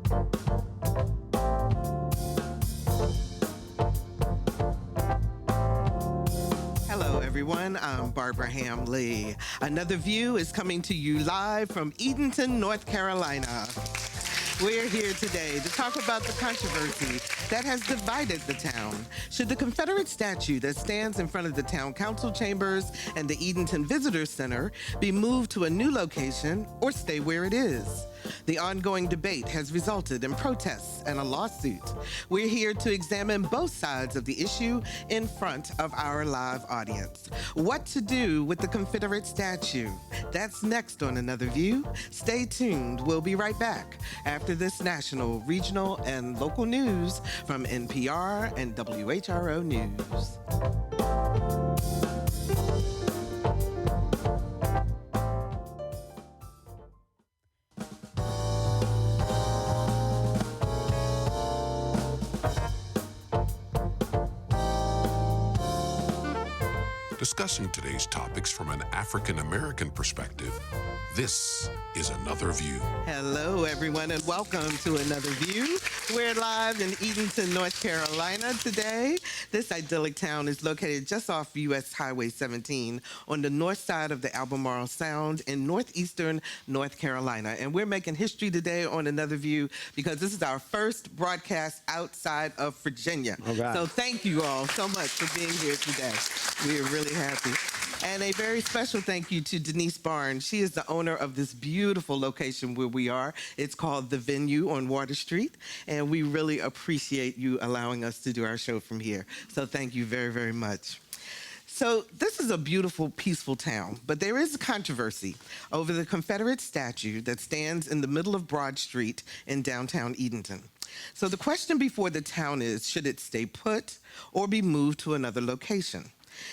Hello, everyone. I'm Barbara Hamley. Another View is coming to you live from Edenton, North Carolina. We're here today to talk about the controversy that has divided the town. Should the Confederate statue that stands in front of the town council chambers and the Edenton Visitor Center be moved to a new location or stay where it is? The ongoing debate has resulted in protests and a lawsuit. We're here to examine both sides of the issue in front of our live audience. What to do with the Confederate statue? That's next on Another View. Stay tuned. We'll be right back after this national, regional, and local news from NPR and WHRO News. Discussing today's topics from an African-American perspective, this is Another View. Hello, everyone, and welcome to Another View. We're live in Edenton, North Carolina today. This idyllic town is located just off U.S. Highway 17 on the north side of the Albemarle Sound in northeastern North Carolina. And we're making history today on Another View because this is our first broadcast outside of Virginia. All right. So thank you all so much for being here today. We are really happy. And a very special thank you to Denise Barnes. She is the owner of this beautiful location where we are. It's called The Venue on Water Street, and we really appreciate you allowing us to do our show from here. So thank you very, very much. So this is a beautiful, peaceful town, but there is a controversy over the Confederate statue that stands in the middle of Broad Street in downtown Edenton. So the question before the town is, should it stay put or be moved to another location?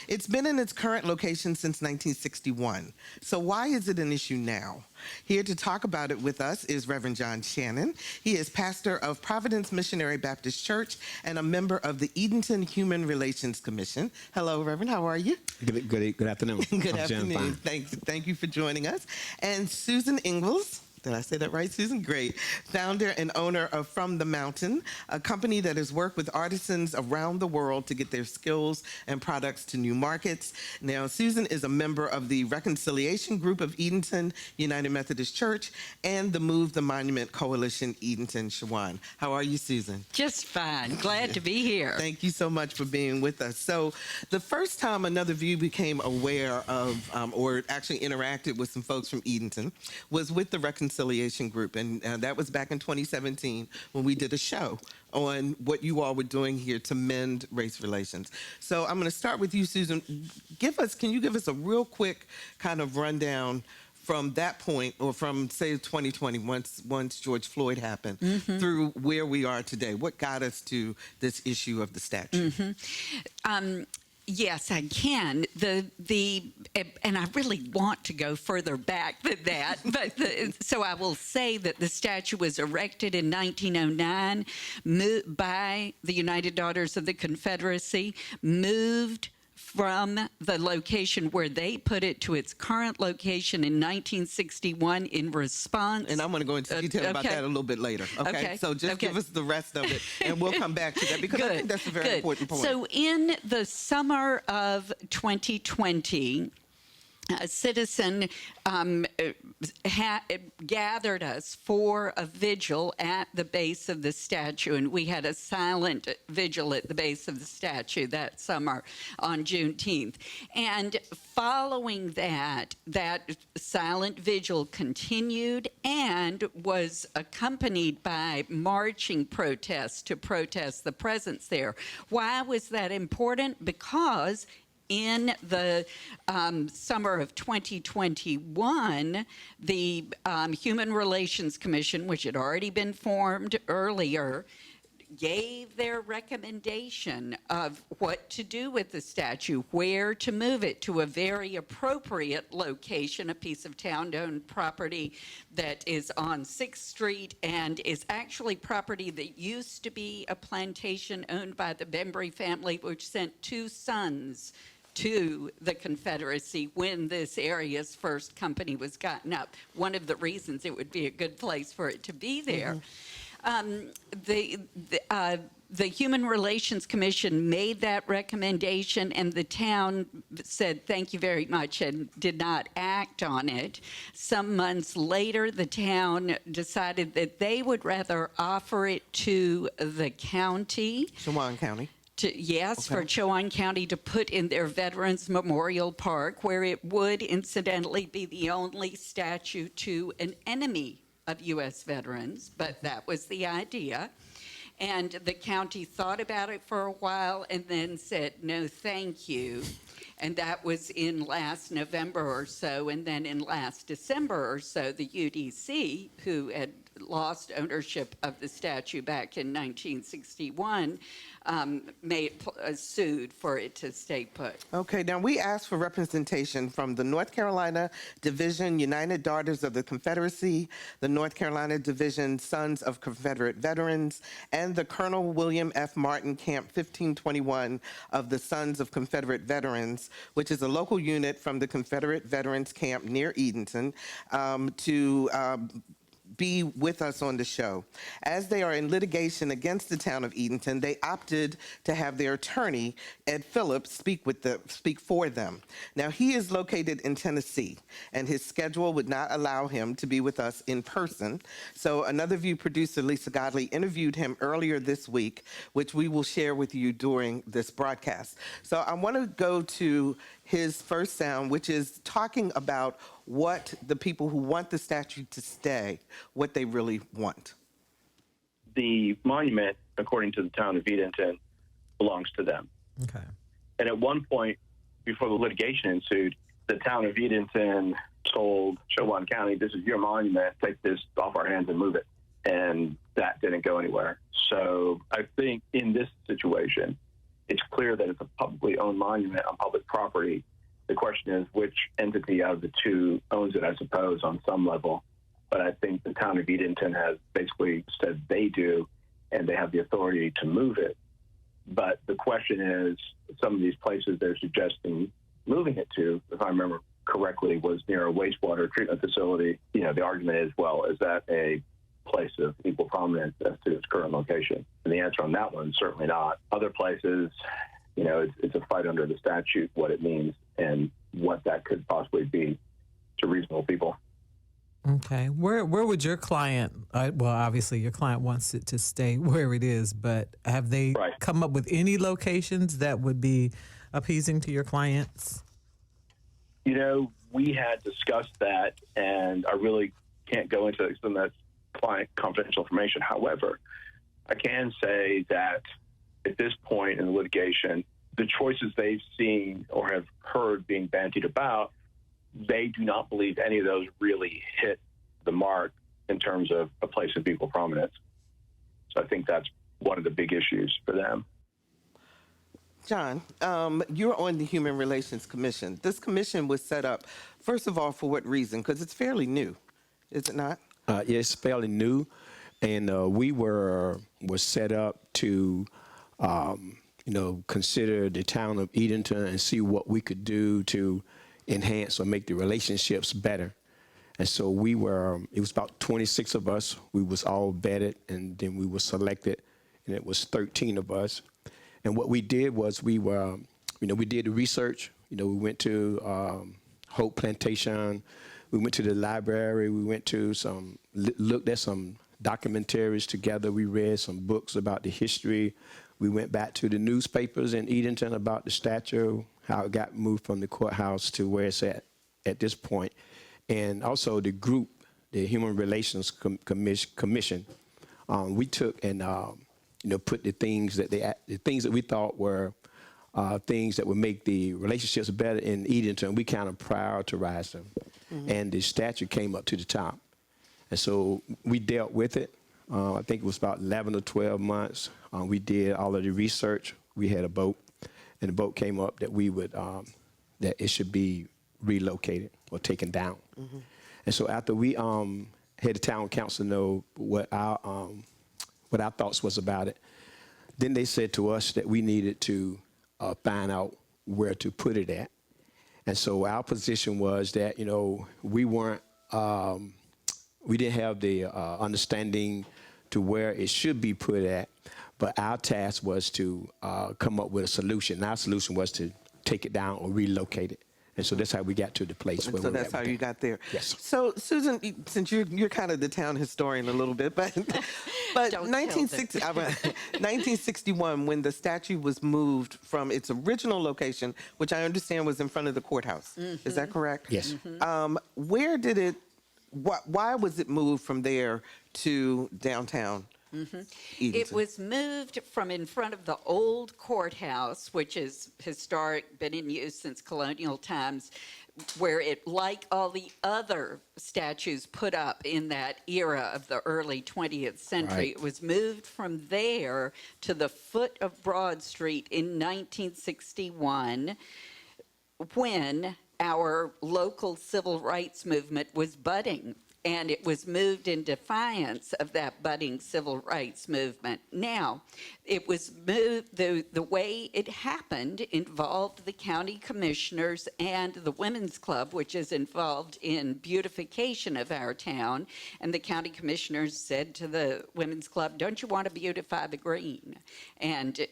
It's been in its current location since 1961. So why is it an issue now? Here to talk about it with us is Reverend John Shannon. He is pastor of Providence Missionary Baptist Church and a member of the Edenton Human Relations Commission. Hello, Reverend. How are you? Good afternoon. Good afternoon. Thank you for joining us. And Susan Ingalls. Did I say that right, Susan? Great. Founder and owner of From the Mountain, a company that has worked with artisans around the world to get their skills and products to new markets. Now, Susan is a member of the Reconciliation Group of Edenton United Methodist Church and the Move the Monument Coalition Edenton Shawan. How are you, Susan? Just fine. Glad to be here. Thank you so much for being with us. So the first time Another View became aware of or actually interacted with some folks from Edenton was with the Reconciliation Group, and that was back in 2017 when we did a show on what you all were doing here to mend race relations. So I'm going to start with you, Susan. Can you give us a real quick kind of rundown from that point, or from, say, 2020, once George Floyd happened, through where we are today? What got us to this issue of the statue? Yes, I can. And I really want to go further back than that, but so I will say that the statue was erected in 1909 by the United Daughters of the Confederacy, moved from the location where they put it to its current location in 1961 in response. And I'm going to go into detail about that a little bit later. Okay. So just give us the rest of it, and we'll come back to that, because I think that's a very important point. So in the summer of 2020, a citizen gathered us for a vigil at the base of the statue, and we had a silent vigil at the base of the statue that summer on Juneteenth. And following that silent vigil continued and was accompanied by marching protests to protest the presence there. Why was that important? Because in the summer of 2021, the Human Relations Commission, which had already been formed earlier, gave their recommendation of what to do with the statue, where to move it to a very appropriate location, a piece of town-owned property that is on 6th Street and is actually property that used to be a plantation owned by the Bembry family, which sent 2 sons to the Confederacy when this area's first company was gotten up. One of the reasons it would be a good place for it to be there. The Human Relations Commission made that recommendation, and the town said thank you very much and did not act on it. Some months later, the town decided that they would rather offer it to the county. Chewan County. Yes, Okay. for Chowan County to put in their Veterans Memorial Park, where it would incidentally be the only statue to an enemy of U.S. veterans, but that was the idea. And the county thought about it for a while and then said, no, thank you. And that was in last November or so. And then in last December or so, the UDC, who had lost ownership of the statue back in 1961, sued for it to stay put. Okay, now we asked for representation from the North Carolina Division United Daughters of the Confederacy, the North Carolina Division Sons of Confederate Veterans, and the Colonel William F. Martin Camp 1521 of the Sons of Confederate Veterans, which is a local unit from the Confederate Veterans Camp near Edenton, to be with us on the show. As they are in litigation against the town of Edenton, they opted to have their attorney, Ed Phillips, speak for them. Now, he is located in Tennessee, and his schedule would not allow him to be with us in person. So Another View producer, Lisa Godley, interviewed him earlier this week, which we will share with you during this broadcast. So I want to go to his first sound, which is talking about what the people who want the statue to stay, what they really want. The monument, according to the town of Edenton, belongs to them. Okay. And at one point, before the litigation ensued, the town of Edenton told Chowan County, this is your monument, take this off our hands and move it. And that didn't go anywhere. So I think in this situation, it's clear that it's a publicly owned monument on public property. The question is which entity out of the two owns it, I suppose, on some level. But I think the town of Edenton has basically said they do, and they have the authority to move it. But the question is, some of these places they're suggesting moving it to, if I remember correctly, was near a wastewater treatment facility. You know, the argument is, well, is that a place of equal prominence as to its current location? And the answer on that one, certainly not. Other places, you know, it's a fight under the statute, what it means and what that could possibly be to reasonable people. Okay. Where would your client, well, obviously your client wants it to stay where it is, but have they come up with any locations that would be appeasing to your clients? You know, we had discussed that, and I really can't go into some of that client confidential information. However, I can say that at this point in the litigation, the choices they've seen or have heard being bandied about, they do not believe any of those really hit the mark in terms of a place of equal prominence. So I think that's one of the big issues for them. John, you're on the Human Relations Commission. This commission was set up, first of all, for what reason? Because it's fairly new, is it not? Yeah, it's fairly new, and we were set up to, consider the town of Edenton and see what we could do to enhance or make the relationships better. And so we were, it was about 26 of us. We was all vetted, and then we were selected, and it was 13 of us. And what we did was we did the research. You know, we went to Hope Plantation. We went to the library. We went to looked at some documentaries together. We read some books about the history. We went back to the newspapers in Edenton about the statue, how it got moved from the courthouse to where it's at this point. And also the group, the Human Relations Commission, we took and put the things that we thought were things that would make the relationships better in Edenton. We kind of prioritized them, and the statue came up to the top. And so we dealt with it. I think it was about 11 or 12 months. We did all of the research. We had a vote, and the vote came up that we would that it should be relocated or taken down. And so after we had the town council know what our thoughts was about it, then they said to us that we needed to find out where to put it at. And so our position was that we weren't we didn't have the understanding to where it should be put at. But our task was to come up with a solution. And our solution was to take it down or relocate it. And so that's how we got to the place where So we're that's at how with you that. got there. Yes. So Susan, since you're kind of the town historian a little bit, but Don't 1960, 1961, when the statue was moved from its original location, which I understand was in front of the courthouse, is that correct? Yes. Where did it? Why was it moved from there to downtown? It Edenton? was moved from in front of the old courthouse, which is historic, been in use since colonial times, where it, like all the other statues put up in that era of the early 20th century, Right. it was moved from there to the foot of Broad Street in 1961, when our local civil rights movement was budding. And it was moved in defiance of that budding civil rights movement. Now, it was moved, the way it happened involved the county commissioners and the Women's Club, which is involved in beautification of our town. And the county commissioners said to the Women's Club, "Don't you want to beautify the green?" And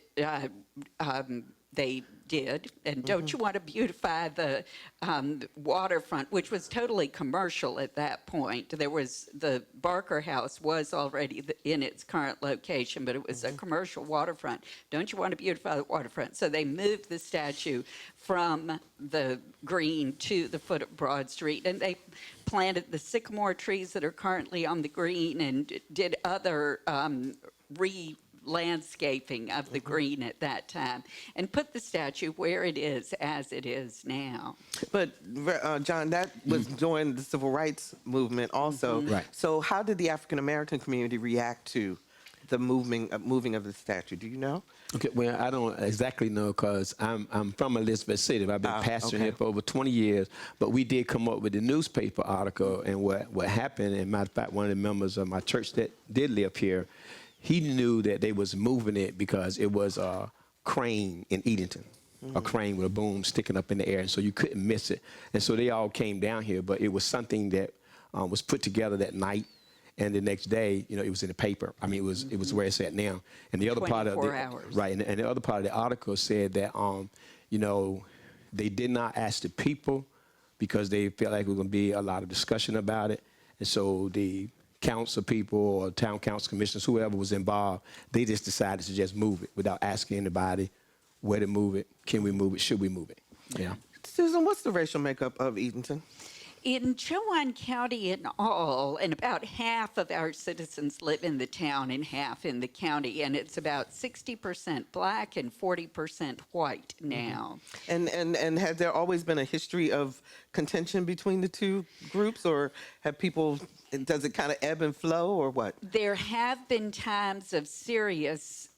they did. And don't you want to beautify the waterfront, which was totally commercial at that point. There was, the Barker House was already in its current location, but it was a commercial waterfront. Don't you want to beautify the waterfront? So they moved the statue from the green to the foot of Broad Street, and they planted the sycamore trees that are currently on the green and did other landscaping of the green at that time, and put the statue where it is as it is now. But John, that was during the civil rights movement also. Right. So how did the African American community react to the moving of the statue? Do you know? Okay, well, I don't exactly know because I'm from Elizabeth City. I've been pastoring okay. here for over 20 years, but we did come up with the newspaper article, and what happened, and matter of fact, one of the members of my church that did live here, he knew that they was moving it because it was a crane in Edenton, a crane with a boom sticking up in the air, and so you couldn't miss it. And so they all came down here, but it was something that was put together that night, and the next day, you know, it was in the paper. I mean, it was where it's at now. And the other part of 24 hours. right, and the other part of the article said that you know, they did not ask the people because they felt like it was going to be a lot of discussion about it, and so the council people or town council commissioners, whoever was involved, they just decided to just move it without asking anybody where to move it, can we move it, should we move it? Yeah. Susan, what's the racial makeup of Edenton? In Chowan County in all, and about half of our citizens live in the town and half in the county, and it's about 60% black and 40% white now. And has there always been a history of contention between the two groups, or have people, does it kind of ebb and flow, or what? There have been times of serious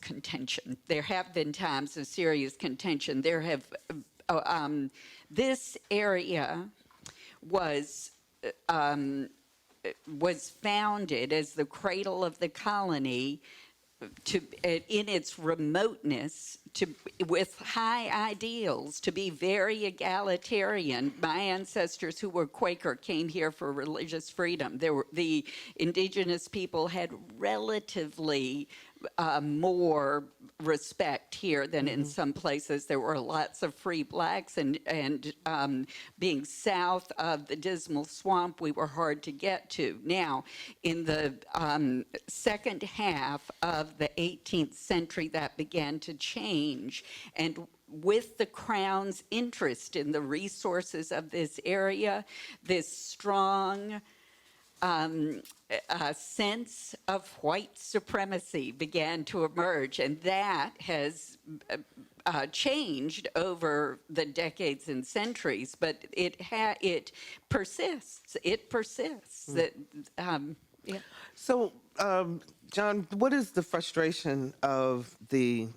contention. There have been times of serious contention. There have this area was founded as the cradle of the colony in its remoteness, with high ideals, to be very egalitarian. My ancestors, who were Quaker, came here for religious freedom. The indigenous people had relatively more respect here than in some places. There were lots of free blacks, and being south of the Dismal Swamp, we were hard to get to. Now, in the second half of the 18th century, that began to change, and with the Crown's interest in the resources of this area, this strong sense of white supremacy began to emerge, and that has changed over the decades and centuries, but it persists. It persists. That, yeah. So, John, what is the frustration of the,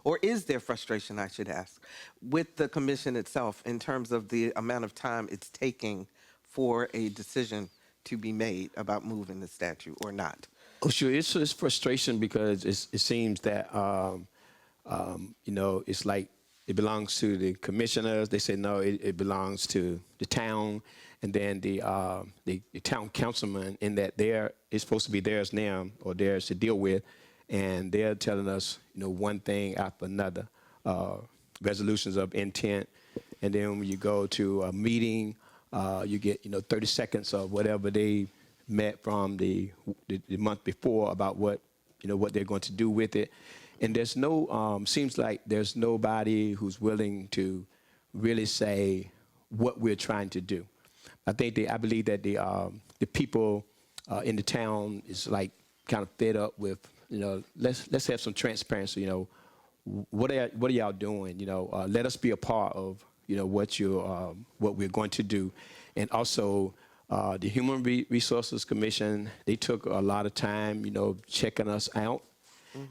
or is there frustration, I should ask, with the commission itself in terms of the amount of time it's taking for a decision to be made about moving the statue or not? Oh, sure. It's frustration because it seems that, you know, it's like it belongs to the commissioners. They say, no, it belongs to the town. and then the town councilman in that there is supposed to be theirs now or theirs to deal with, and they're telling us, one thing after another, resolutions of intent, and then when you go to a meeting, you get 30 seconds of whatever they met from the month before about what what they're going to do with it, and there's no seems like there's nobody who's willing to really say what we're trying to do. I believe that the people in the town is like kind of fed up with let's have some transparency. What are y'all doing? Let us be a part of what we're going to do, and also the Human Resources Commission. They took a lot of time, checking us out.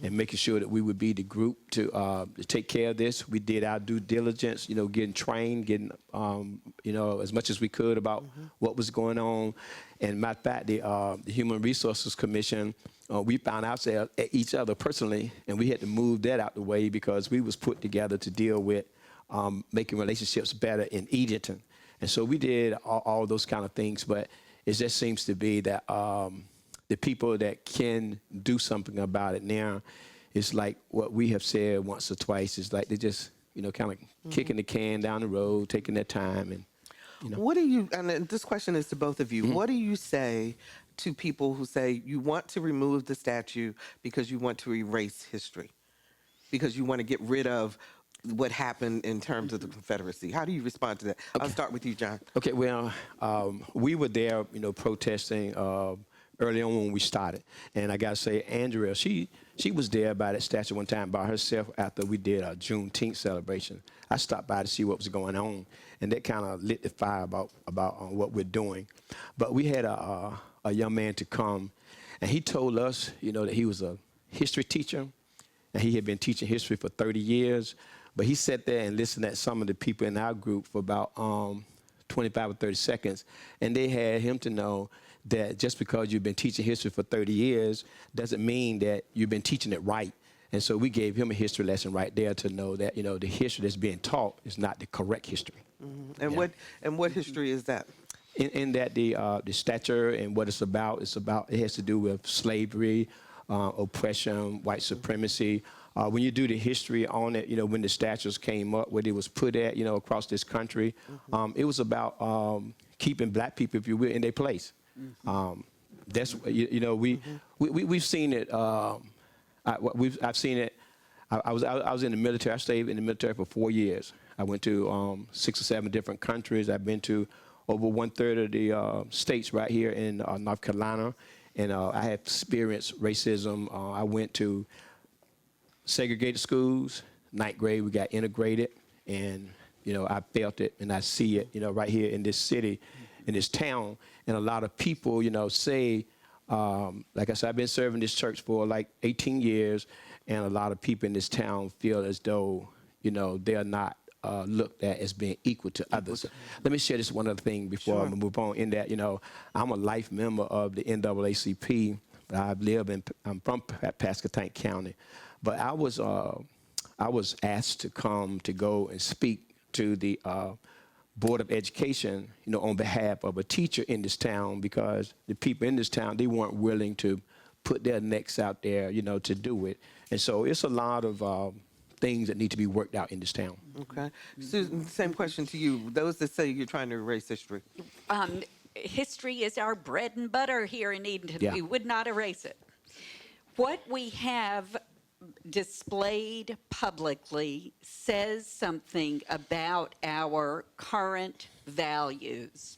And making sure that we would be the group to take care of this. We did our due diligence, getting trained, getting, as much as we could about what was going on. And matter of fact, the Human Resources Commission, we found ourselves at each other personally, and we had to move that out the way because we was put together to deal with making relationships better in Edenton. And so we did all those kind of things, but it just seems to be that the people that can do something about it now, it's like what we have said once or twice. Is like they just, kind of kicking the can down the road, taking their time, and What do you? And this question is to both of you. What do you say to people who say you want to remove the statue because you want to erase history, because you want to get rid of what happened in terms of the Confederacy? How do you respond to that? Okay. I'll start with you, John. Okay. Well, we were there, protesting. Early on when we started. And I got to say, Andrea, she was there by that statue one time by herself after we did our Juneteenth celebration. I stopped by to see what was going on, and that kind of lit the fire about what we're doing. But we had a young man to come, and he told us, that he was a history teacher, and he had been teaching history for 30 years. But he sat there and listened at some of the people in our group for about 25 or 30 seconds, and they had him to know that just because you've been teaching history for 30 years doesn't mean that you've been teaching it right. And so we gave him a history lesson right there to know that, the history that's being taught is not the correct history. And what history is that? In that the stature and what it's about, it has to do with slavery, oppression, white supremacy. When you do the history on it, when the statues came up, where it was put at, across this country, it was about keeping black people, if you will, in their place. That's we've seen it. I've seen it. I was in the military. I stayed in the military for 4 years. I went to 6 or 7 different countries. I've been to over 1/3 of the states right here in North Carolina, and I have experienced racism. I went to segregated schools. 9th grade, we got integrated, and I felt it, and I see it, right here in this city, in this town. And a lot of people, say, like I said, I've been serving this church for like 18 years, and a lot of people in this town feel as though, they're not looked at as being equal to others. Let me share this one other thing before I move on. In that, I'm a life member of the NAACP. I'm from Pasquotank County, but I was asked to go and speak to the Board of Education, on behalf of a teacher in this town, because the people in this town, they weren't willing to put their necks out there, to do it. And so it's a lot of things that need to be worked out in this town. Okay. Susan, same question to you. Those that say you're trying to erase history. History is our bread and butter here in Edenton. Yeah. We would not erase it. What we have displayed publicly says something about our current values.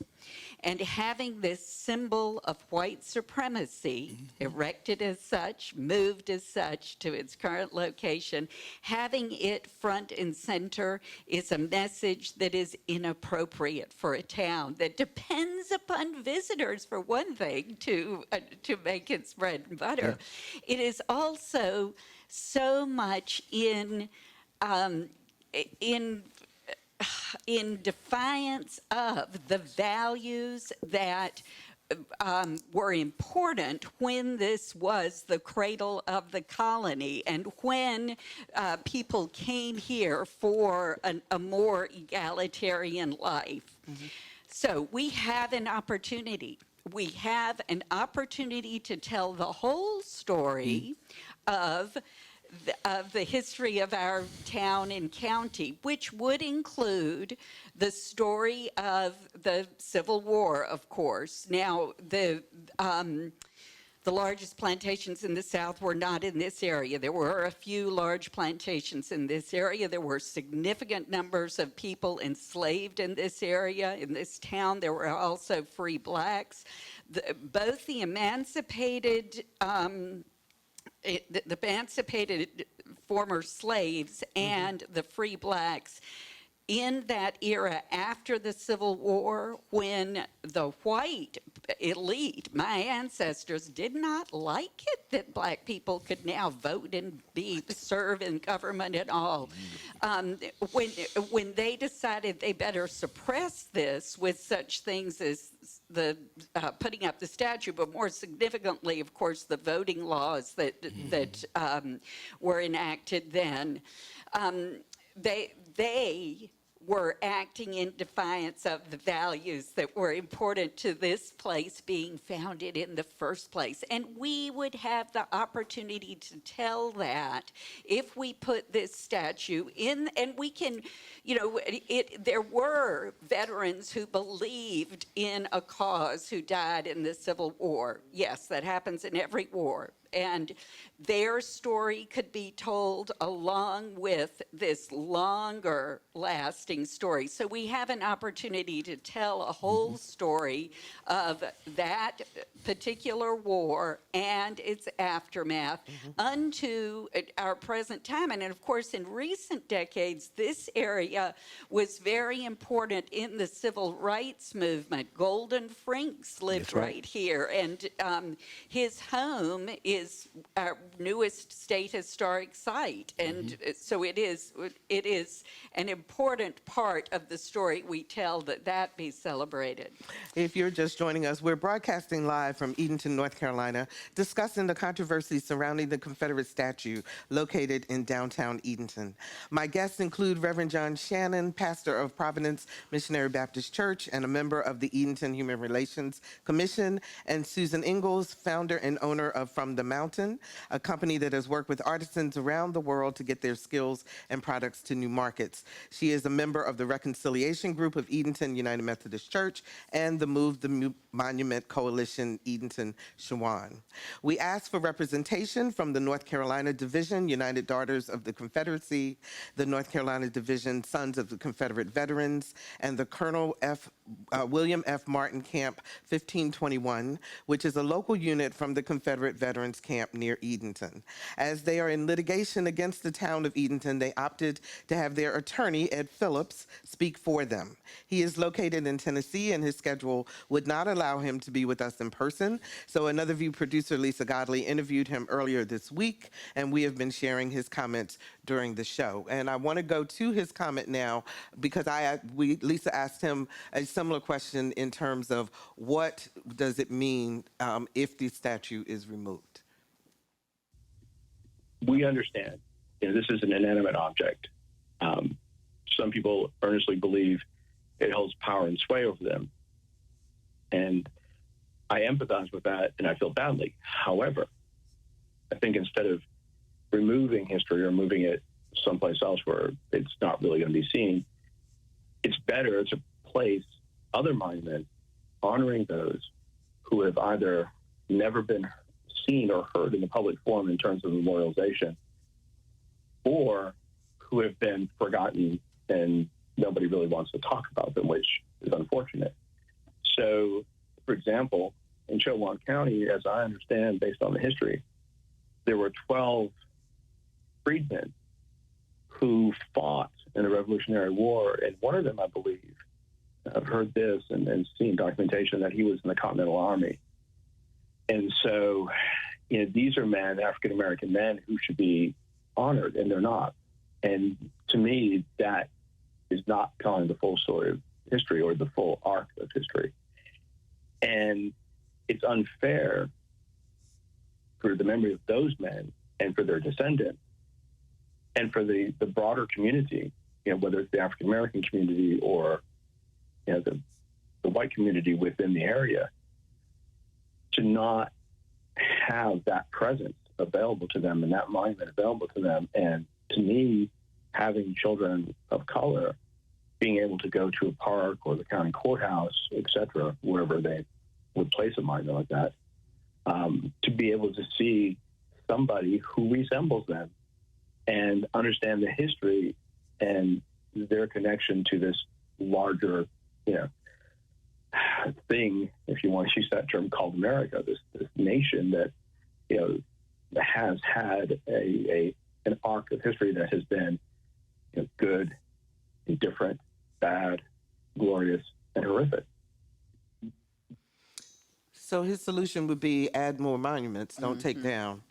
And having this symbol of white supremacy erected as such, moved as such to its current location, having it front and center is a message that is inappropriate for a town that depends upon visitors, for one thing, to make its bread and butter. Yeah. It is also so much in defiance of the values that were important when this was the cradle of the colony, and when people came here for a more egalitarian life. Mm-hmm. So we have an opportunity. We have an opportunity to tell the whole story of the history of our town and county, which would include the story of the Civil War, of course. Now, the largest plantations in the South were not in this area. There were a few large plantations in this area. There were significant numbers of people enslaved in this area, in this town. There were also free blacks. Both the emancipated former slaves and the free blacks in that era after the Civil War, when the white elite, my ancestors, did not like it that black people could now vote and serve in government at all. When they decided they better suppress this with such things as the putting up the statue, but more significantly, of course, the voting laws that were enacted then, they were acting in defiance of the values that were important to this place being founded in the first place. And we would have the opportunity to tell that if we put this statue in, and we can, there were veterans who believed in a cause who died in the Civil War. Yes, that happens in every war. And their story could be told along with this longer lasting story. So we have an opportunity to tell a whole story of that particular war and its aftermath unto our present time. And of course, in recent decades, this area was very important in the civil rights movement. Golden Franks lived right here, and his home is our newest state historic site, and so it is an important part of the story we tell that be celebrated. If you're just joining us, we're broadcasting live from Edenton, North Carolina, discussing the controversy surrounding the Confederate statue located in downtown Edenton. My guests include Reverend John Shannon, pastor of Providence Missionary Baptist Church and a member of the Edenton Human Relations Commission, and Susan Ingalls, founder and owner of From the Mountain, a company that has worked with artisans around the world to get their skills and products to new markets. She is a member of the Reconciliation Group of Edenton United Methodist Church and the Move the Monument Coalition Edenton Shawan. We ask for representation from the North Carolina Division United Daughters of the Confederacy, the North Carolina Division Sons of the Confederate Veterans, and the Colonel William F. Martin Camp 1521, which is a local unit from the Confederate Veterans Camp near Edenton. As they are in litigation against the town of Edenton, they opted to have their attorney, Ed Phillips, speak for them. He is located in Tennessee, and his schedule would not allow him to be with us in person. So Another View producer Lisa Godley interviewed him earlier this week, and we have been sharing his comments during the show. And I want to go to his comment now because Lisa asked him a similar question in terms of what does it mean if the statue is removed? We understand, this is an inanimate object. Some people earnestly believe it holds power and sway over them. And I empathize with that, and I feel badly. However, I think instead of removing history or moving it someplace else where it's not really going to be seen, it's better to place other monuments honoring those who have either never been seen or heard in the public forum in terms of memorialization, or who have been forgotten and nobody really wants to talk about them, which is unfortunate. So, for example, in Chowan County, as I understand, based on the history, there were 12 freedmen who fought in the Revolutionary War, and one of them, I believe, I've heard this and seen documentation that he was in the Continental Army. And so, these are men, African-American men, who should be honored, and they're not. And to me, that is not telling the full story of history or the full arc of history. And it's unfair for the memory of those men and for their descendants and for the broader community, whether it's the African-American community or the the white community within the area to not have that presence available to them and that monument available to them. And to me, having children of color being able to go to a park or the county courthouse, et cetera, wherever they would place a monument like that, to be able to see somebody who resembles them and understand the history and their connection to this larger, thing, if you want to use that term, called America, this nation that, that has had an arc of history that has been good, indifferent, bad, glorious, and horrific. So his solution would be add more monuments. Don't take down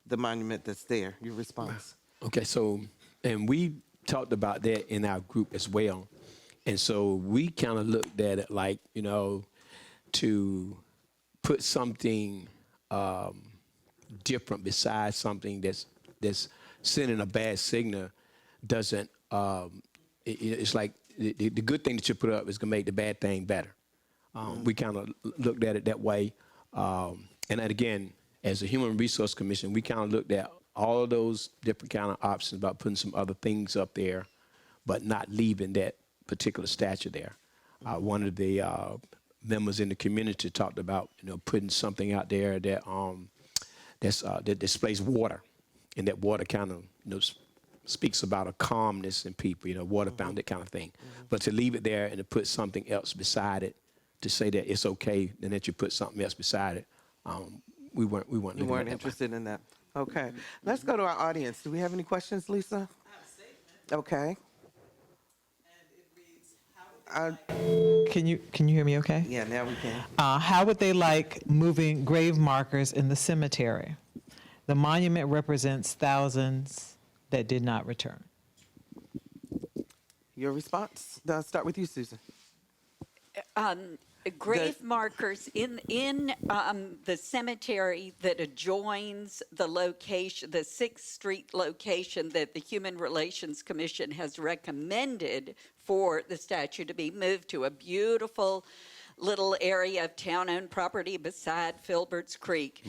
the monument that's there. Your response? Okay, so, and we talked about that in our group as well. And so we kind of looked at it like, to put something different besides something that's sending a bad signal doesn't, it's like the good thing that you put up is going to make the bad thing better. We kind of looked at it that way. And then again, as a Human Resource Commission, we kind of looked at all of those different kind of options about putting some other things up there, but not leaving that particular statue there. One of the members in the community talked about, putting something out there that that displays water, and that water kind of, speaks about a calmness in people, water fountain, that kind of thing. But to leave it there and to put something else beside it, to say that it's okay, and that you put something else beside it, we weren't. You weren't interested in that. Okay. Let's go to our audience. Do we have any questions, Lisa? I have a statement. Okay. Can you hear me okay? Yeah, now we can. How would they like moving grave markers in the cemetery? The monument represents thousands that did not return. Your response? I'll start with you, Susan. Grave markers in the cemetery that adjoins the location, the 6th Street location that the Human Relations Commission has recommended for the statue to be moved to, a beautiful little area of town-owned property beside Filbert's Creek.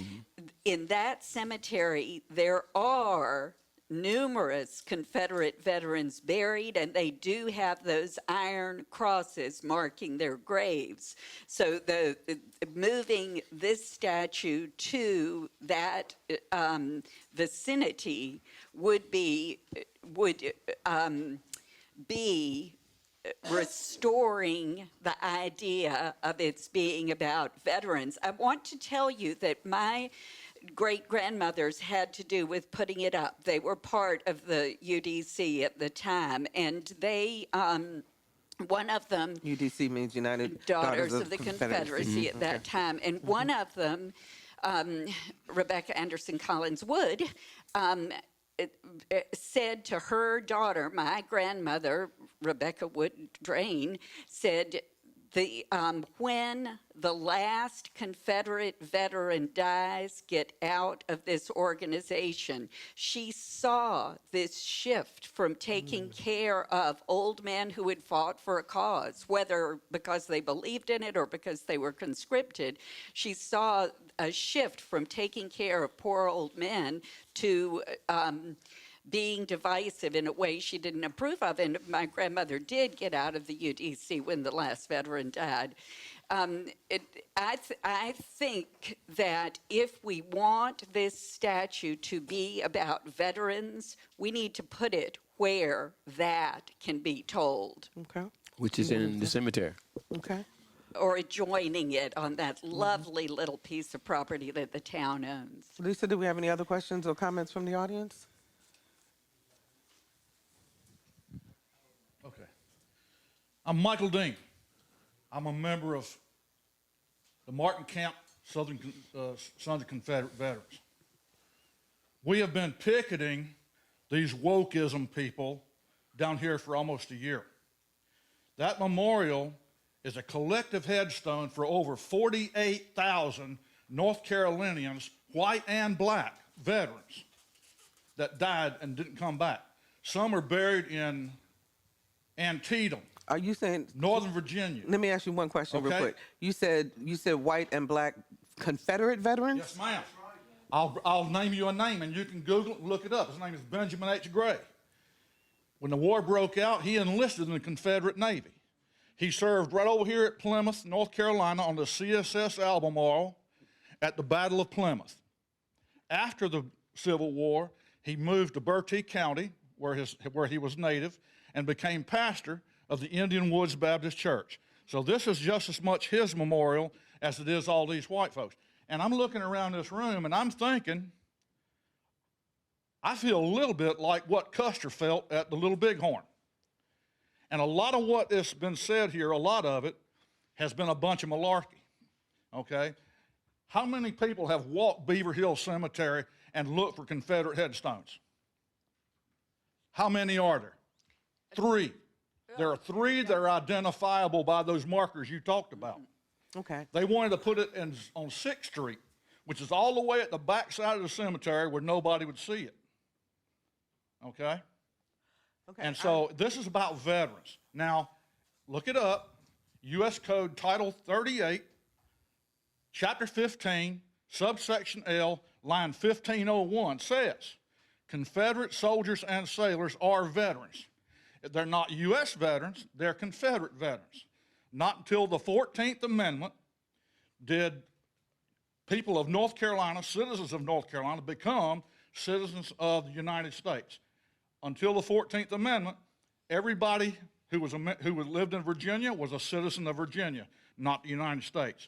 In that cemetery, there are numerous Confederate veterans buried, and they do have those iron crosses marking their graves. So moving this statue to that vicinity would be restoring the idea of its being about veterans. I want to tell you that my great-grandmothers had to do with putting it up. They were part of the UDC at the time, and they, one of them... UDC means United Daughters of the Confederacy at that time, and one of them, Rebecca Anderson Collins Wood, said to her daughter, my grandmother, Rebecca Wood Drain, said, when the last Confederate veteran dies, get out of this organization. She saw this shift from taking care of old men who had fought for a cause, whether because they believed in it or because they were conscripted. She saw a shift from taking care of poor old men to being divisive in a way she didn't approve of. And my grandmother did get out of the UDC when the last veteran died. I think that if we want this statue to be about veterans, we need to put it where that can be told. Okay. Which is in the cemetery. Okay. Or adjoining it on that lovely little piece of property that the town owns. Lisa, do we have any other questions or comments from the audience? Okay. I'm Michael Dean. I'm a member of the Martin Camp Southern Sons of Confederate Veterans. We have been picketing these wokeism people down here for almost a year. That memorial is a collective headstone for over 48,000 North Carolinians, white and black, veterans that died and didn't come back. Some are buried in Antietam. Are you saying? Northern Virginia. Let me ask you one question real Okay. quick. You said white and black Confederate veterans? Yes, ma'am. I'll name you a name, and you can Google it and look it up. His name is Benjamin H. Gray. When the war broke out, he enlisted in the Confederate Navy. He served right over here at Plymouth, North Carolina, on the CSS Albemarle at the Battle of Plymouth. After the Civil War, he moved to Bertie County, where he was native, and became pastor of the Indian Woods Baptist Church. So this is just as much his memorial as it is all these white folks. And I'm looking around this room, and I'm thinking, I feel a little bit like what Custer felt at the Little Bighorn. And a lot of what has been said here, a lot of it, has been a bunch of malarkey, okay? How many people have walked Beaver Hill Cemetery and looked for Confederate headstones? How many are there? 3. There are 3 that are identifiable by those markers you talked about. Okay. They wanted to put it on 6th Street, which is all the way at the back side of the cemetery where nobody would see it. Okay? Okay. And so this is about veterans. Now, look it up. U.S. Code Title 38, Chapter 15, subsection L, line 1501 says, Confederate soldiers and sailors are veterans. They're not U.S. veterans, they're Confederate veterans. Not until the 14th Amendment did people of North Carolina, citizens of North Carolina, become citizens of the United States. Until the 14th Amendment, everybody who lived in Virginia was a citizen of Virginia, not the United States.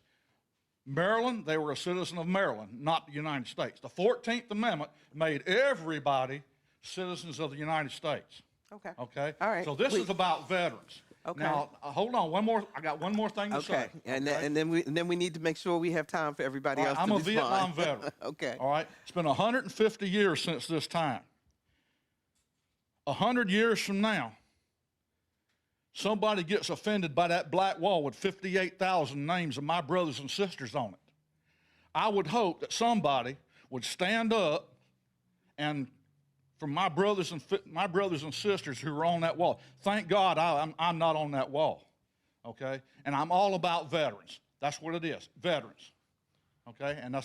Maryland, they were a citizen of Maryland, not the United States. The 14th Amendment made everybody citizens of the United States. Okay. Okay? All right. So this is about veterans. Okay. Now, hold on. I got one more thing to say. Okay. And okay? then we need to make sure we have time for everybody All else right, to I'm a respond. Vietnam veteran. Okay. All right? It's been 150 years since this time. 100 years from now, somebody gets offended by that black wall with 58,000 names of my brothers and sisters on it. I would hope that somebody would stand up and, from my brothers and sisters who are on that wall, thank God I'm not on that wall, okay? And I'm all about veterans. That's what it is, veterans, okay? And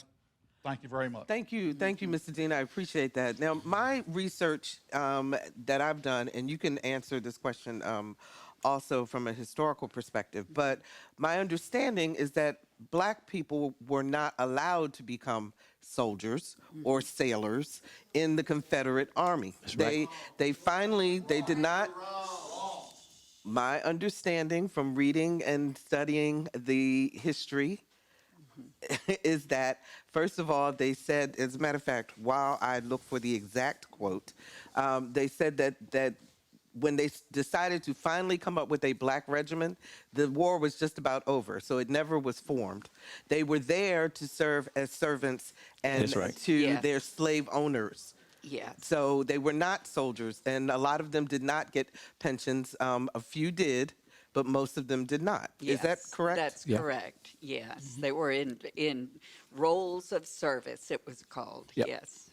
thank you very much. Thank you, Mr. Dean. I appreciate that. Now, my research that I've done, and you can answer this question also from a historical perspective, but my understanding is that black people were not allowed to become soldiers or sailors in the Confederate Army. They did not. My understanding from reading and studying the history is that, first of all, they said, as a matter of fact, while I look for the exact quote, they said that when they decided to finally come up with a black regiment, the war was just about over, so it never was formed. They were there to serve as servants and That's right. to Yes. their slave owners. Yes. So they were not soldiers, and a lot of them did not get pensions. A few did, but most of them did not. Is that Yes, correct? That's Yeah. correct. Yes, they were in roles of service. It was called. Yep. Yes.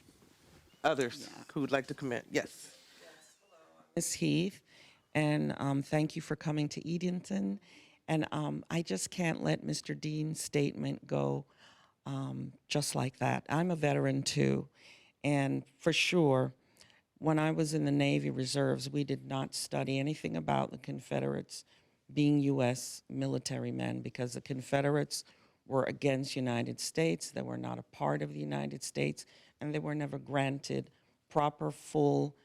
Others who would like to comment? Yes. Ms. Heath, and thank you for coming to Edenton. And I just can't let Mr. Dean's statement go just like that. I'm a veteran too, and for sure, when I was in the Navy Reserves, we did not study anything about the Confederates being U.S. military men because the Confederates were against United States. They were not a part of the United States, and they were never granted proper, full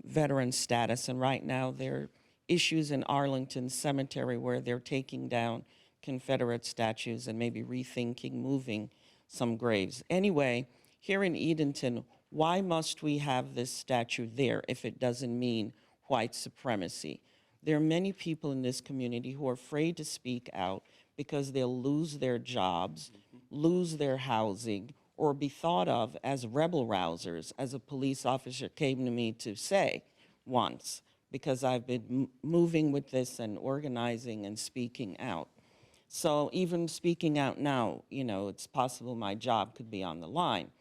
veteran status. And right now, there are issues in Arlington Cemetery where they're taking down Confederate statues and maybe rethinking moving some graves. Anyway, here in Edenton, why must we have this statue there if it doesn't mean white supremacy? There are many people in this community who are afraid to speak out because they'll lose their jobs, lose their housing, or be thought of as rebel rousers, as a police officer came to me to say once, because I've been moving with this and organizing and speaking out. So even speaking out now, it's possible my job could be on the line.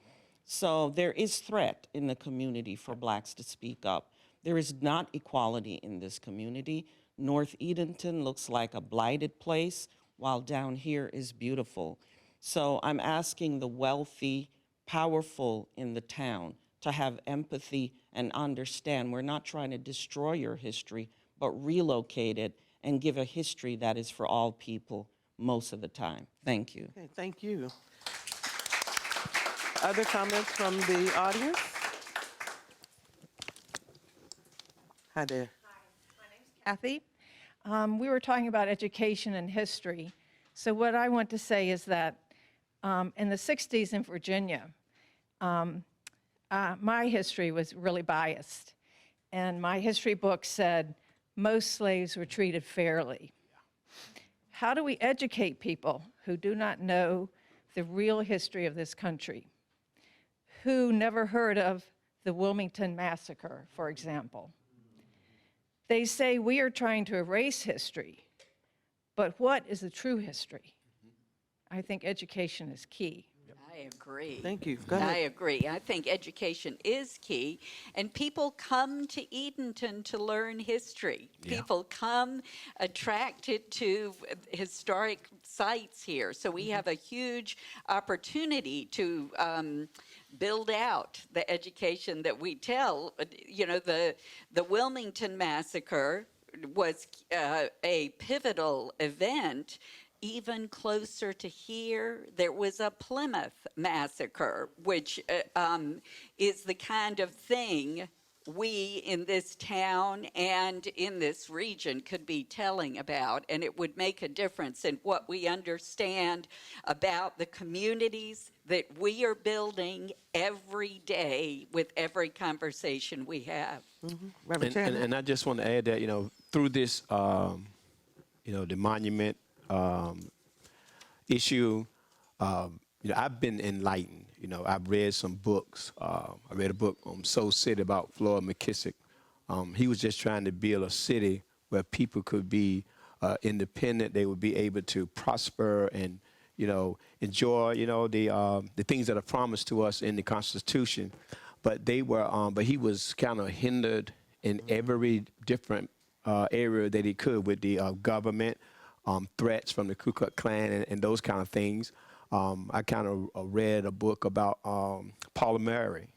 So there is threat in the community for blacks to speak up. There is not equality in this community. North Edenton looks like a blighted place, while down here is beautiful. So I'm asking the wealthy, powerful in the town to have empathy and understand we're not trying to destroy your history, but relocate it and give a history that is for all people most of the time. Thank you. Okay, thank you. Other comments from the audience? Hi there. Kathy. We were talking about education and history. So what I want to say is that in the 60s in Virginia, my history was really biased. And my history book said most slaves were treated fairly. How do we educate people who do not know the real history of this country, who never heard of the Wilmington Massacre, for example? They say we are trying to erase history, but what is the true history? I think education is key. I agree. Thank you. Go ahead. I agree. I think education is key, and people come to Edenton to learn history. Yeah. People come attracted to historic sites here. So we have a huge opportunity to build out the education that we tell. You know, the Wilmington Massacre was a pivotal event. Even closer to here, there was a Plymouth Massacre, which is the kind of thing we in this town and in this region could be telling about, and it would make a difference in what we understand about the communities that we are building every day with every conversation we have. Reverend And I just want to add that, through this, the monument issue, I've been enlightened. I've read some books. I read a book on Soul City about Floyd McKissick. He was just trying to build a city where people could be independent. They would be able to prosper and, enjoy, the things that are promised to us in the Constitution. But they were, but he was kind of hindered in every different area that he could with the government. Threats from the Ku Klux Klan and those kind of things. I kind of read a book about Paula Murray.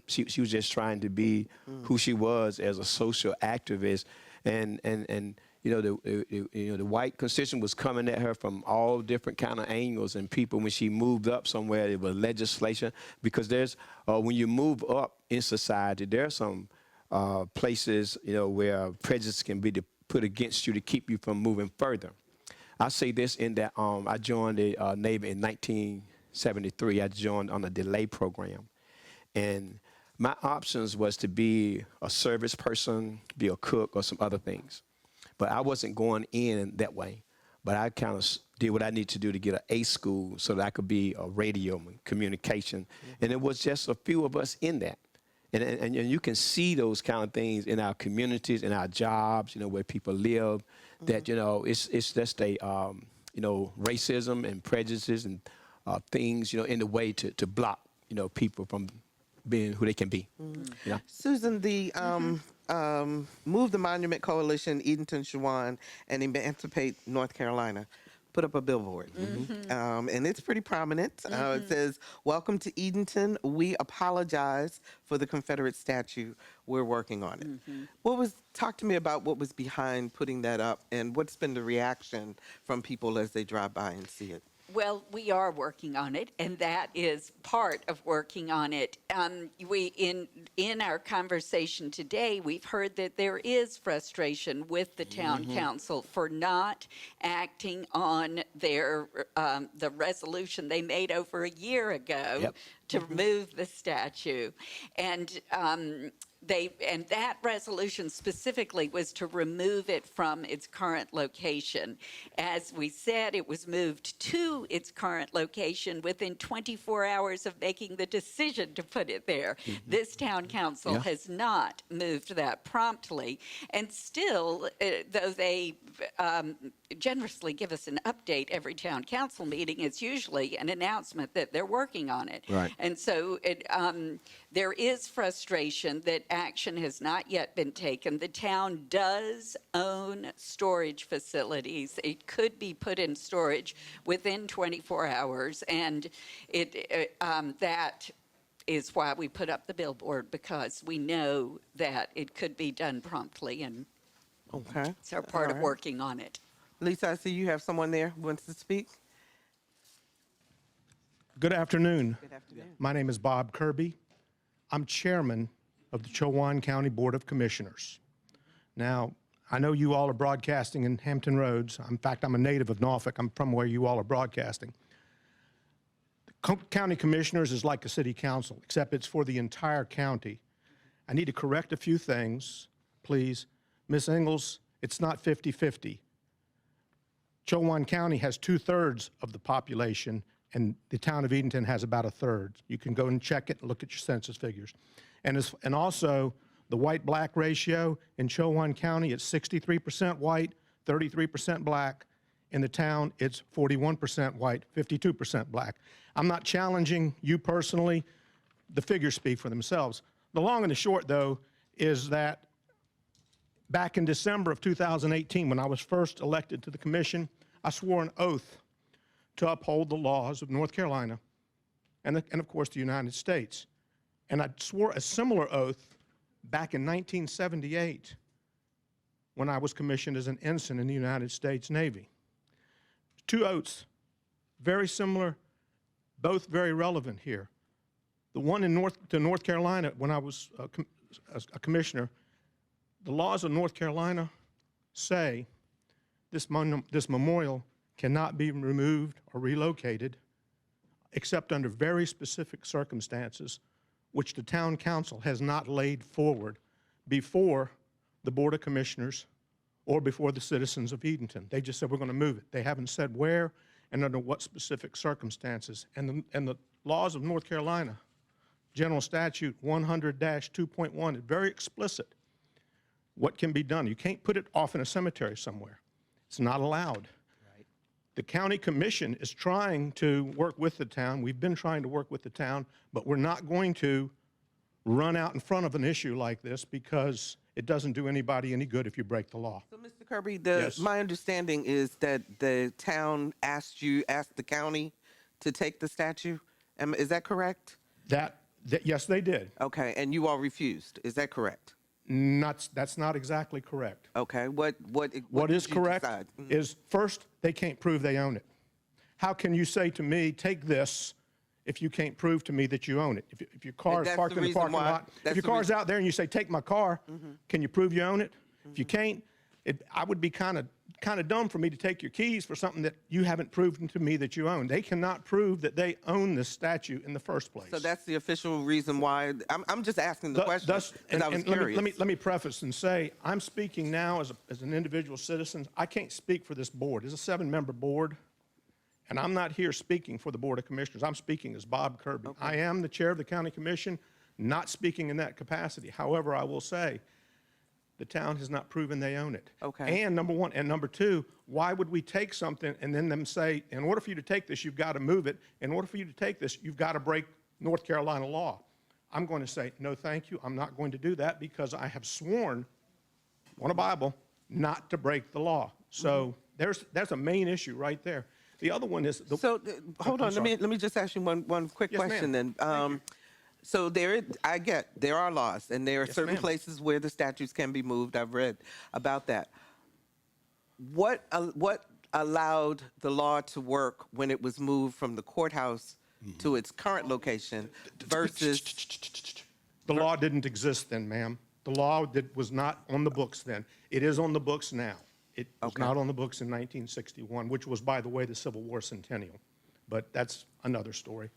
She was just trying to be who she was as a social activist, and the white constitution was coming at her from all different kind of angles, and people, when she moved up somewhere, it was legislation, because there's when you move up in society, there are some places where prejudice can be put against you to keep you from moving further. I say this in that I joined the Navy in 1973. I joined on a delay program. And my options was to be a service person, be a cook, or some other things. But I wasn't going in that way. But I kind of did what I need to do to get an A school so that I could be a radio and communication. Mm-hmm. And it was just a few of us in that. And you can see those kind of things in our communities, in our jobs, where people live, that, it's just a, racism and prejudices and things, in the way to block, people from being who they can be. Mm-hmm. Susan, the Move the Monument Coalition, Edenton, Shawan, and Emancipate North Carolina put up a billboard, and it's pretty prominent. It says, "Welcome to Edenton. We apologize for the Confederate statue. We're working on it." Talk to me about what was behind putting that up, and what's been the reaction from people as they drive by and see it? Well, we are working on it, and that is part of working on it. In our conversation today, we've heard that there is frustration with the town council for not acting on their the resolution they made over a year ago to remove the statue, and that resolution specifically was to remove it from its current location. As we said, it was moved to its current location within 24 hours of making the decision to put it there. This town council has not moved that promptly. And still, though they generously give us an update every town council meeting, it's usually an announcement that they're working on it. Right. And so There is frustration that action has not yet been taken. The town does own storage facilities. It could be put in storage within 24 hours, and that is why we put up the billboard, because we know that it could be done promptly, and Okay. it's our part of All right. working on it. Lisa, I see you have someone there who wants to speak. Good afternoon. Good afternoon. My name is Bob Kirby. I'm chairman of the Chowan County Board of Commissioners. Now, I know you all are broadcasting in Hampton Roads. In fact, I'm a native of Norfolk. I'm from where you all are broadcasting. The county commissioners is like a city council, except it's for the entire county. I need to correct a few things, please. Ms. Ingalls, it's not 50-50. Chowan County has 2/3 of the population, and the town of Edenton has about 1/3. You can go and check it and look at your census figures. And also, the white-black ratio in Chowan County, it's 63% white, 33% black. In the town, it's 41% white, 52% black. I'm not challenging you personally. The figures speak for themselves. The long and the short, though, is that back in December of 2018, when I was first elected to the commission, I swore an oath to uphold the laws of North Carolina and of course, the United States. And I swore a similar oath back in 1978 when I was commissioned as an ensign in the United States Navy. Two oaths, very similar, both very relevant here. The one in North Carolina, when I was a commissioner, the laws of North Carolina say this memorial cannot be removed or relocated except under very specific circumstances, which the town council has not laid forward before the Board of Commissioners or before the citizens of Edenton. They just said, we're going to move it. They haven't said where and under what specific circumstances. And the laws of North Carolina, General Statute 100-2.1, is very explicit what can be done. You can't put it off in a cemetery somewhere. It's not allowed. Right. The county commission is trying to work with the town. We've been trying to work with the town, but we're not going to run out in front of an issue like this because it doesn't do anybody any good if you break the law. So, Mr. Kirby, Yes. my understanding is that the town asked the county to take the statue. Is that correct? Yes, they did. Okay, and you all refused. Is that correct? That's not exactly correct. Okay, what What is did you correct decide? is, first, they can't prove they own it. How can you say to me, take this, if you can't prove to me that you own it? If your car is that's parked the in the reason parking why- lot, that's if your the car's out there and you say, take my car, can you prove you own it? If you can't, I would be kind of dumb for me to take your keys for something that you haven't proven to me that you own. They cannot prove that they own this statue in the first place. So that's the official reason why. I'm just asking the question because I was curious. Let me preface and say, I'm speaking now as an individual citizen. I can't speak for this board. It's a 7-member board, and I'm not here speaking for the Board of Commissioners. I'm speaking as Bob Kirby. Okay. I am the chair of the county commission, not speaking in that capacity. However, I will say, the town has not proven they own it. Okay. And number one, and number two, why would we take something and then them say, in order for you to take this, you've got to move it. In order for you to take this, you've got to break North Carolina law. I'm going to say, no, thank you. I'm not going to do that because I have sworn on a Bible not to break the law. So there's a main issue right there. The other one is hold on. Let me just ask you one quick Yes, question ma'am. then. So there are laws, and there are certain ma'am. places where the statues can be moved. I've read about that. What allowed the law to work when it was moved from the courthouse to its current location versus? The law didn't exist then, ma'am. The law was not on the books then. It is on the books now. It was not on the books in 1961, which was, by the way, the Civil War centennial. But that's another story.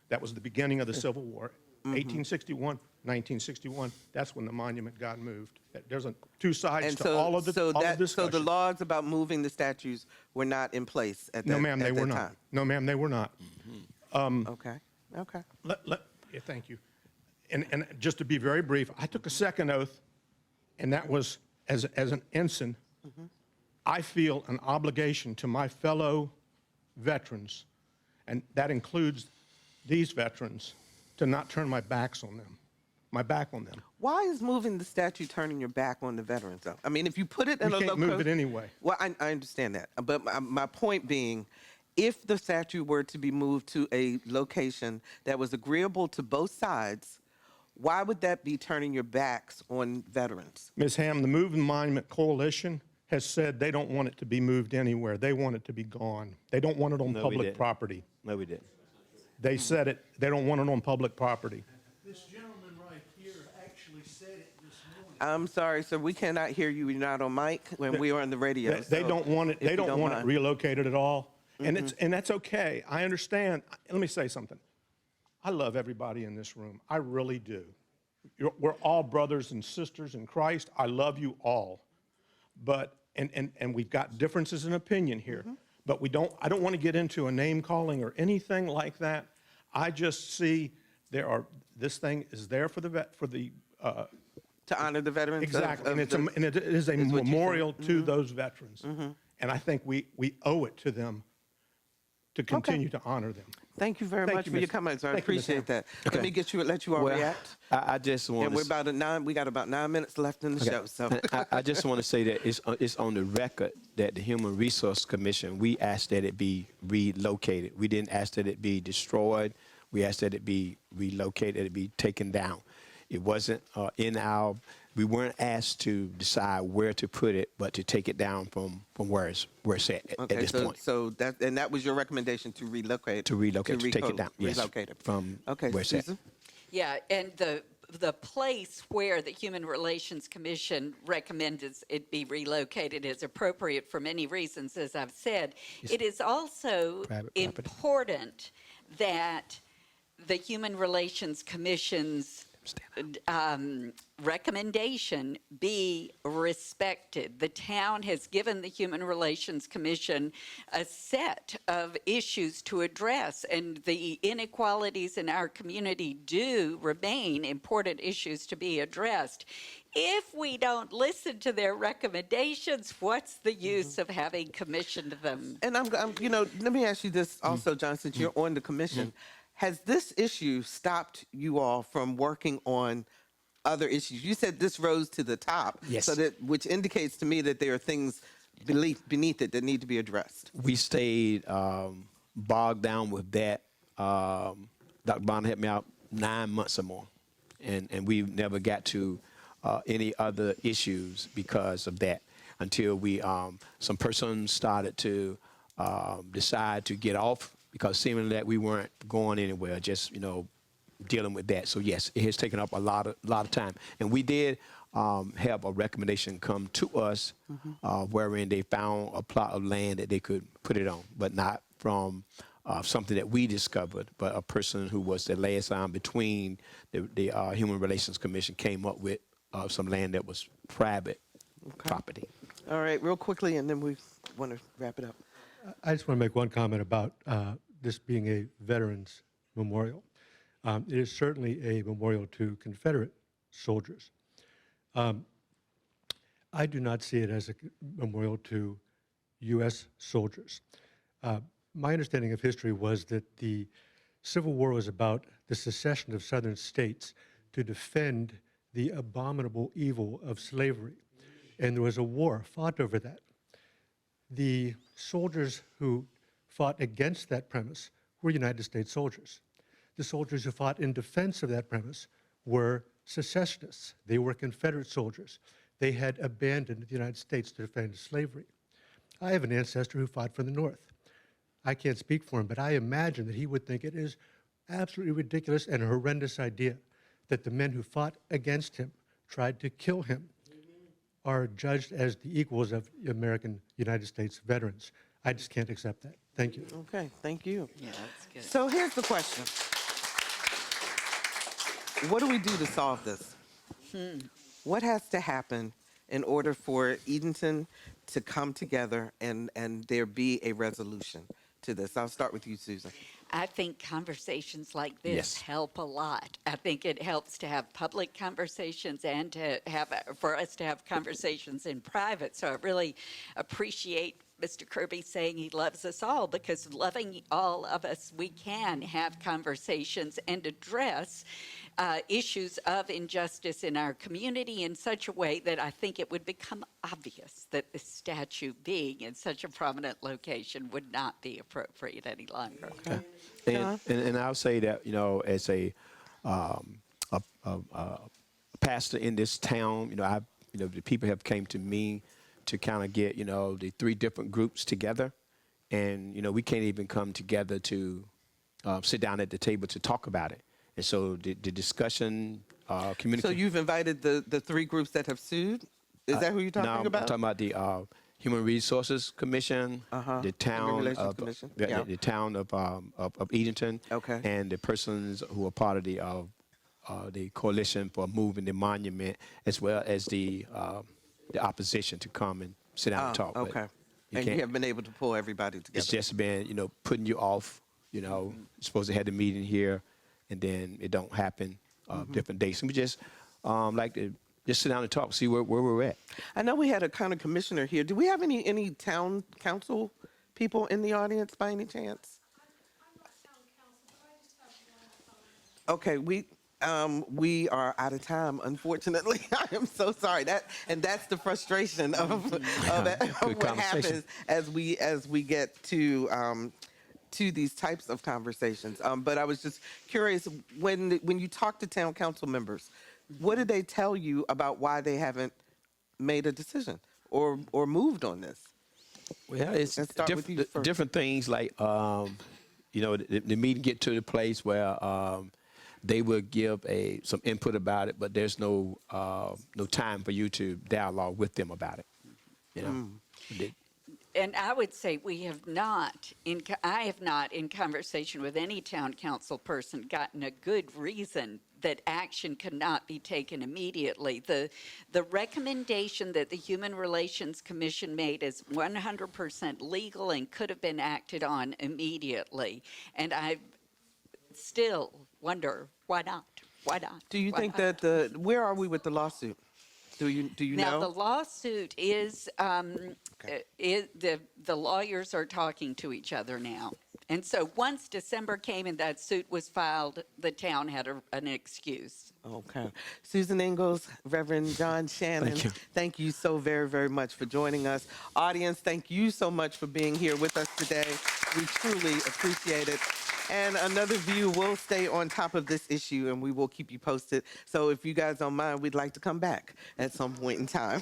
That was the beginning of the Civil War. 1861, 1961, that's when the monument got moved. There's two sides to all of the discussion. So the laws about moving the statues were not in place at that time? No, ma'am, they were not. No, ma'am, they were not. Okay. Yeah, thank you. And just to be very brief, I took a second oath, and that was as an ensign. I feel an obligation to my fellow veterans, and that includes these veterans, to not turn my back on them. Why is moving the statue turning your back on the veterans, though? I mean, if you put it in We can't move it anyway. Well, I understand that. But my point being, if the statue were to be moved to a location that was agreeable to both sides, why would that be turning your backs on veterans? Ms. Ham, the Moving Monument Coalition has said they don't want it to be moved anywhere. They want it to be gone. They don't want it on public property. No, we didn't. They said it. They don't want it on public property. This gentleman right here actually said it this morning. I'm sorry, sir. We cannot hear you. You're not on mic when we are on the radio. They so don't want it. if They you don't want it mind. relocated at all. And that's okay. I understand. Let me say something. I love everybody in this room. I really do. We're all brothers and sisters in Christ. I love you all. But and we've got differences in opinion here. But I don't want to get into a name calling or anything like that. I just see this thing is there for the to honor the veterans. exactly, and it is a memorial to those veterans. And I think we owe it to them to continue to honor them. Thank you very much you, for your Miss- comments. I thank you, Miss appreciate Ham. that. Let me let you all react. I just want And we got about 9 minutes left in the show. So I just want to say that it's on the record that the Human Resource Commission, we asked that it be relocated. We didn't ask that it be destroyed. We asked that it be relocated, that it be taken down. It wasn't we weren't asked to decide where to put it, but to take it down from where it's at this point. So that was your recommendation to relocate. To take it down. Yes. Relocate it. From Okay, where it's at. Susan? Yeah, and the place where the Human Relations Commission recommends it be relocated is appropriate for many reasons, as I've said. It is also Private property. important that the Human Relations Commission's recommendation be respected. The town has given the Human Relations Commission a set of issues to address, and the inequalities in our community do remain important issues to be addressed. If we don't listen to their recommendations, what's the use of having commissioned them? And let me ask you this also, John, since you're on the commission. Has this issue stopped you all from working on other issues? You said this rose to the top, Yes. which indicates to me that there are things beneath it that need to be addressed. We stayed bogged down with that. Dr. Bond helped me out 9 months or more, and we never got to any other issues because of that until some persons started to decide to get off because seemingly that we weren't going anywhere, just dealing with that. So yes, it has taken up a lot of time, and we did have a recommendation come to us wherein they found a plot of land that they could put it on, but not from something that we discovered, but a person who was the liaison between the Human Relations Commission came up with some land that was private property. All right, real quickly, and then we want to wrap it up. I just want to make one comment about this being a veterans memorial. It is certainly a memorial to Confederate soldiers. I do not see it as a memorial to U.S. soldiers. My understanding of history was that the Civil War was about the secession of southern states to defend the abominable evil of slavery. And there was a war fought over that. The soldiers who fought against that premise were United States soldiers. The soldiers who fought in defense of that premise were secessionists. They were Confederate soldiers. They had abandoned the United States to defend slavery. I have an ancestor who fought for the North. I can't speak for him, but I imagine that he would think it is absolutely ridiculous and a horrendous idea that the men who fought against him, tried to kill him, are judged as the equals of American United States veterans. I just can't accept that. Thank you. Okay, thank you. Yeah, that's good. So here's the question. What do we do to solve this? What has to happen in order for Edenton to come together and there be a resolution to this? I'll start with you, Susan. I think conversations like this Yes. help a lot. I think it helps to have public conversations and for us to have conversations in private. So I really appreciate Mr. Kirby saying he loves us all, because loving all of us, we can have conversations and address issues of injustice in our community in such a way that I think it would become obvious that the statue being in such a prominent location would not be appropriate any longer. And I'll say that, you know, as a pastor in this town, you know, the people have came to me to kind of get, you know, the 3 different groups together, and you know, we can't even come together to sit down at the table to talk about it. And so the discussion, communication. So you've invited the 3 groups that have sued? Is that who you're talking about? I'm talking about the Human Resources Commission, the town of Commission. the town of Edenton, Okay. and the persons who are part of the coalition for moving the monument, as well as the opposition to come and sit down and talk. But Okay. And you have been able to pull everybody together. it's just been, you know, putting you off. You know, you're supposed to have the meeting here, and then it don't happen. Different dates, and we just like to just sit down and talk, see where we're at. I know we had a county commissioner here. Do we have any town council people in the audience by any chance? Okay, we are out of time, unfortunately. I am so sorry. That's the frustration of what happens as we get to these types of conversations. But I was just curious, when you talk to town council members, what did they tell you about why they haven't made a decision or moved on this? Well, it's different things, like you know, the meeting get to the place where they will give some input about it, but there's no time for you to dialogue with them about it. You know. And I would say I have not, in conversation with any town council person, gotten a good reason that action cannot be taken immediately. The recommendation that the Human Relations Commission made is 100% legal and could have been acted on immediately. And I still wonder, why not? Why not? Do you think that where are we with the lawsuit? Do you now, know? Now, the lawsuit is, the lawyers are talking to each other now. And so once December came and that suit was filed, the town had an excuse. Okay. Susan Ingalls, Reverend John Shannon, thank you so very, very much for joining us. Audience, thank you so much for being here with us today. We truly appreciate it. And Another View will stay on top of this issue, and we will keep you posted. So if you guys don't mind, we'd like to come back at some point in time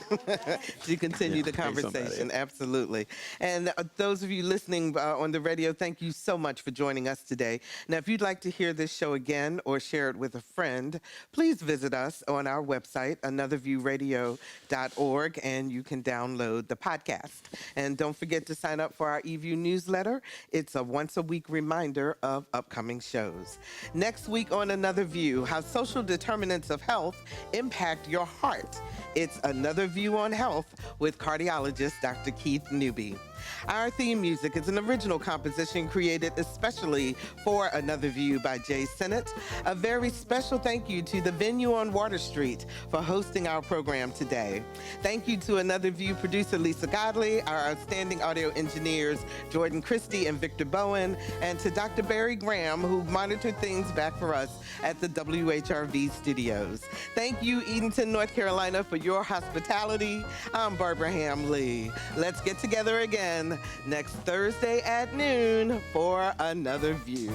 to continue the conversation. Absolutely. And those of you listening on the radio, thank you so much for joining us today. Now, if you'd like to hear this show again or share it with a friend, please visit us on our website, anotherviewradio.org, and you can download the podcast. And don't forget to sign up for our eView newsletter. It's a once-a-week reminder of upcoming shows. Next week on Another View, how social determinants of health impact your heart. It's Another View on Health with cardiologist Dr. Keith Newby. Our theme music is an original composition created especially for Another View by Jay Sennett. A very special thank you to the Venue on Water Street for hosting our program today. Thank you to Another View producer Lisa Godley, our outstanding audio engineers Jordan Christie and Victor Bowen, and to Dr. Barry Graham, who monitored things back for us at the WHRV studios. Thank you, Edenton, North Carolina, for your hospitality. I'm Barbara Hamlee. Let's get together again next Thursday at noon for Another View.